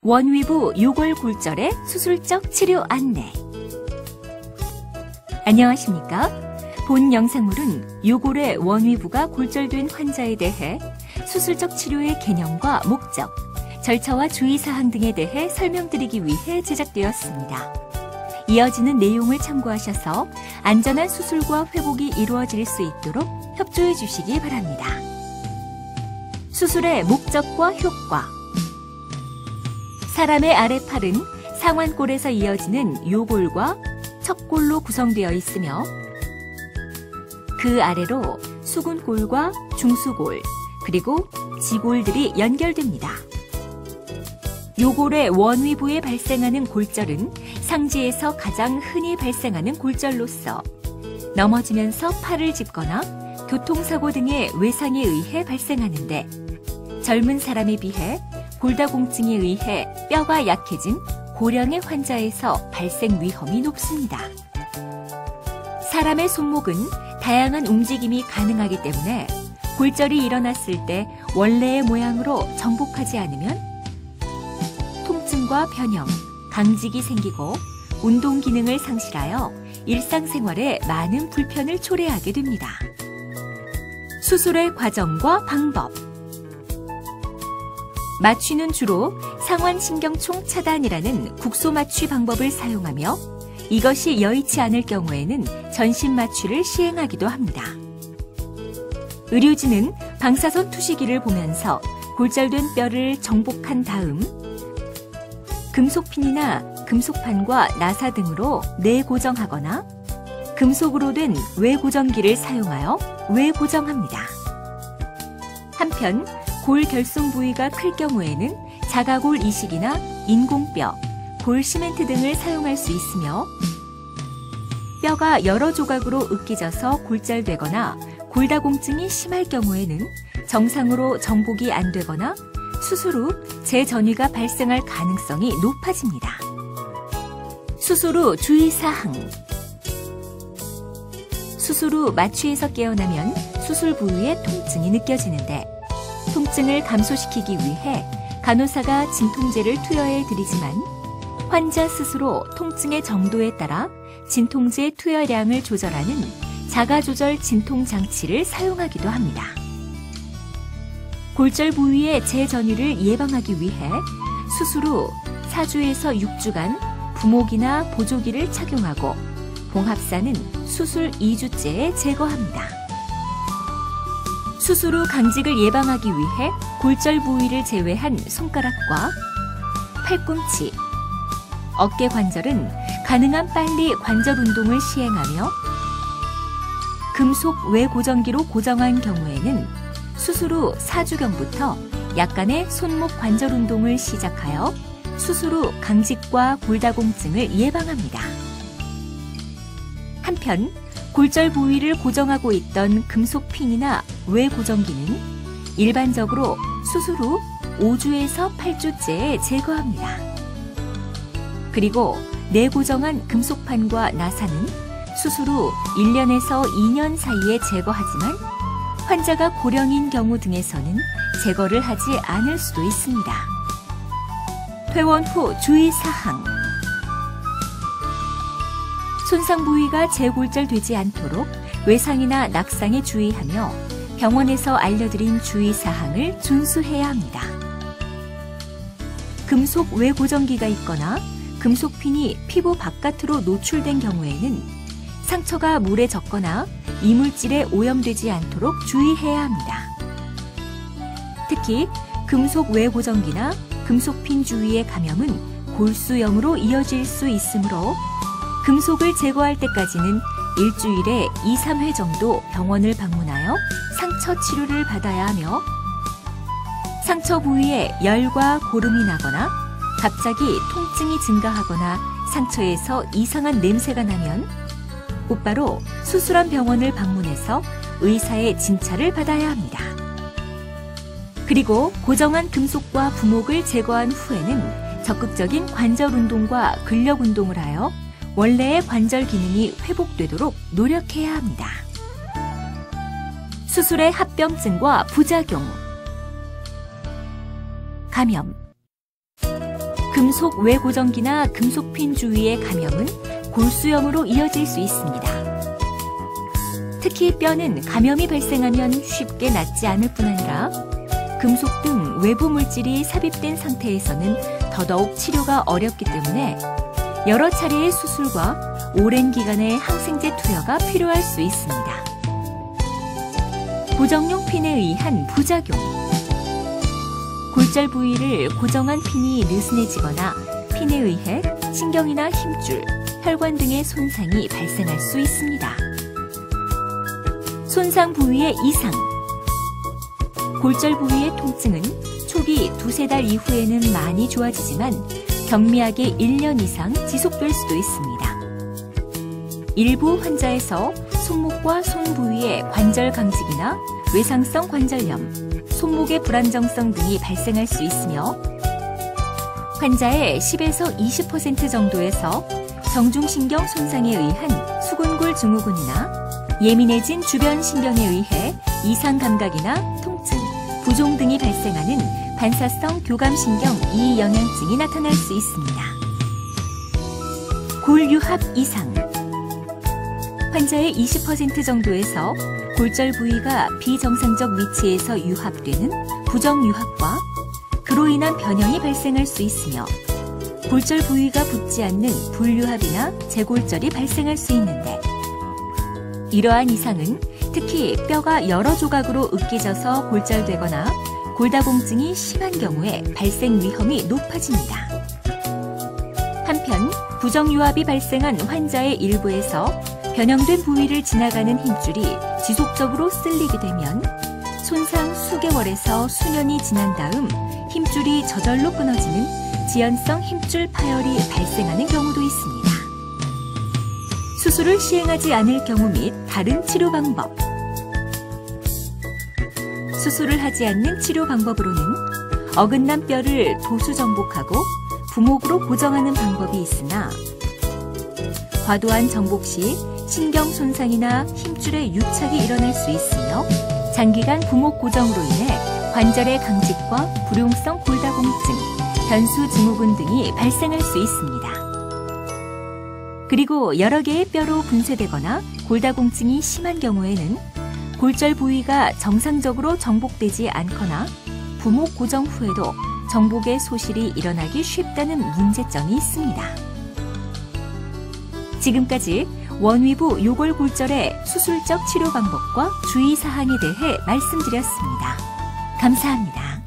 원위부 요골골절의 수술적 치료 안내. 안녕하십니까? 본 영상물은 요골의 원위부가 골절된 환자에 대해 수술적 치료의 개념과 목적, 절차와 주의사항 등에 대해 설명드리기 위해 제작되었습니다. 이어지는 내용을 참고하셔서 안전한 수술과 회복이 이루어질 수 있도록 협조해 주시기 바랍니다. 수술의 목적과 효과. 사람의 아래팔은 상완골에서 이어지는 요골과 척골로 구성되어 있으며 그 아래로 수근골과 중수골, 그리고 지골들이 연결됩니다. 요골의 원위부에 발생하는 골절은 상지에서 가장 흔히 발생하는 골절로서 넘어지면서 팔을 짚거나 교통사고 등의 외상에 의해 발생하는데 젊은 사람에 비해 골다공증에 의해 뼈가 약해진 고령의 환자에서 발생 위험이 높습니다. 사람의 손목은 다양한 움직임이 가능하기 때문에 골절이 일어났을 때 원래의 모양으로 정복하지 않으면 통증과 변형, 강직이 생기고 운동 기능을 상실하여 일상생활에 많은 불편을 초래하게 됩니다. 수술의 과정과 방법. 마취는 주로 상완신경총 차단이라는 국소마취 방법을 사용하며 이것이 여의치 않을 경우에는 전신마취를 시행하기도 합니다. 의료진은 방사선 투시기를 보면서 골절된 뼈를 정복한 다음 금속핀이나 금속판과 나사 등으로 내고정하거나 금속으로 된 외고정기를 사용하여 외고정합니다. 한편 골 결손 부위가 클 경우에는 자가골 이식이나 인공뼈, 골 시멘트 등을 사용할 수 있으며 뼈가 여러 조각으로 으깨져서 골절되거나 골다공증이 심할 경우에는 정상으로 정복이 안 되거나 수술 후 재전이가 발생할 가능성이 높아집니다. 수술 후 주의사항. 수술 후 마취에서 깨어나면 수술 부위에 통증이 느껴지는데 통증을 감소시키기 위해 간호사가 진통제를 투여해 드리지만 환자 스스로 통증의 정도에 따라 진통제 투여량을 조절하는 자가조절 진통장치를 사용하기도 합니다. 골절 부위의 재전이를 예방하기 위해 수술 후 4주에서 6주간 부목이나 보조기를 착용하고 봉합사는 수술 2주째에 제거합니다. 수술 후 강직을 예방하기 위해 골절 부위를 제외한 손가락과 팔꿈치, 어깨 관절은 가능한 빨리 관절 운동을 시행하며 금속 외고정기로 고정한 경우에는 수술 후 4주경부터 약간의 손목 관절 운동을 시작하여 수술 후 강직과 골다공증을 예방합니다. 한편 골절 부위를 고정하고 있던 금속핀이나 외고정기는 일반적으로 수술 후 5주에서 8주째에 제거합니다. 그리고 내고정한 금속판과 나사는 수술 후 1년에서 2년 사이에 제거하지만 환자가 고령인 경우 등에서는 제거를 하지 않을 수도 있습니다. 퇴원 후 주의사항. 손상 부위가 재골절되지 않도록 외상이나 낙상에 주의하며 병원에서 알려드린 주의사항을 준수해야 합니다. 금속 외고정기가 있거나 금속핀이 피부 바깥으로 노출된 경우에는 상처가 물에 젖거나 이물질에 오염되지 않도록 주의해야 합니다. 특히 금속 외고정기나 금속핀 주위의 감염은 골수염으로 이어질 수 있으므로 금속을 제거할 때까지는 일주일에 2, 3회 정도 병원을 방문하여 상처 치료를 받아야 하며 상처 부위에 열과 고름이 나거나 갑자기 통증이 증가하거나 상처에서 이상한 냄새가 나면 곧바로 수술한 병원을 방문해서 의사의 진찰을 받아야 합니다. 그리고 고정한 금속과 부목을 제거한 후에는 적극적인 관절 운동과 근력 운동을 하여 원래의 관절 기능이 회복되도록 노력해야 합니다. 수술의 합병증과 부작용. 감염. 금속 외고정기나 금속핀 주위의 감염은 골수염으로 이어질 수 있습니다. 특히 뼈는 감염이 발생하면 쉽게 낫지 않을 뿐 아니라 금속 등 외부 물질이 삽입된 상태에서는 더더욱 치료가 어렵기 때문에 여러 차례의 수술과 오랜 기간의 항생제 투여가 필요할 수 있습니다. 고정용 핀에 의한 부작용. 골절 부위를 고정한 핀이 느슨해지거나 핀에 의해 신경이나 힘줄, 혈관 등의 손상이 발생할 수 있습니다. 손상 부위의 이상. 골절 부위의 통증은 초기 2-3달 이후에는 많이 좋아지지만 경미하게 1년 이상 지속될 수도 있습니다. 일부 환자에서 손목과 손 부위의 관절 강직이나 외상성 관절염, 손목의 불안정성 등이 발생할 수 있으며 환자의 10에서 20% 정도에서 정중신경 손상에 의한 수근골 증후군이나 예민해진 주변 신경에 의해 이상 감각이나 통증, 부종 등이 발생하는 반사성 교감신경 이영양증이 나타날 수 있습니다. 골유합 이상. 환자의 20% 정도에서 골절 부위가 비정상적 위치에서 유합되는 부정유합과 그로 인한 변형이 발생할 수 있으며 골절 부위가 붙지 않는 불유합이나 재골절이 발생할 수 있는데 이러한 이상은 특히 뼈가 여러 조각으로 으깨져서 골절되거나 골다공증이 심한 경우에 발생 위험이 높아집니다. 한편 부정유합이 발생한 환자의 일부에서 변형된 부위를 지나가는 힘줄이 지속적으로 쓸리게 되면 손상 수개월에서 수년이 지난 다음 힘줄이 저절로 끊어지는 지연성 힘줄 파열이 발생하는 경우도 있습니다. 수술을 시행하지 않을 경우 및 다른 치료 방법. 수술을 하지 않는 치료 방법으로는 어긋난 뼈를 도수 정복하고 부목으로 고정하는 방법이 있으나 과도한 정복 시 신경 손상이나 힘줄의 유착이 일어날 수 있으며 장기간 부목 고정으로 인해 관절의 강직과 불용성 골다공증, 변수 증후군 등이 발생할 수 있습니다. 그리고 여러 개의 뼈로 분쇄되거나 골다공증이 심한 경우에는 골절 부위가 정상적으로 정복되지 않거나 부목 고정 후에도 정복의 소실이 일어나기 쉽다는 문제점이 있습니다. 지금까지 원위부 요골골절의 수술적 치료 방법과 주의사항에 대해 말씀드렸습니다. 감사합니다.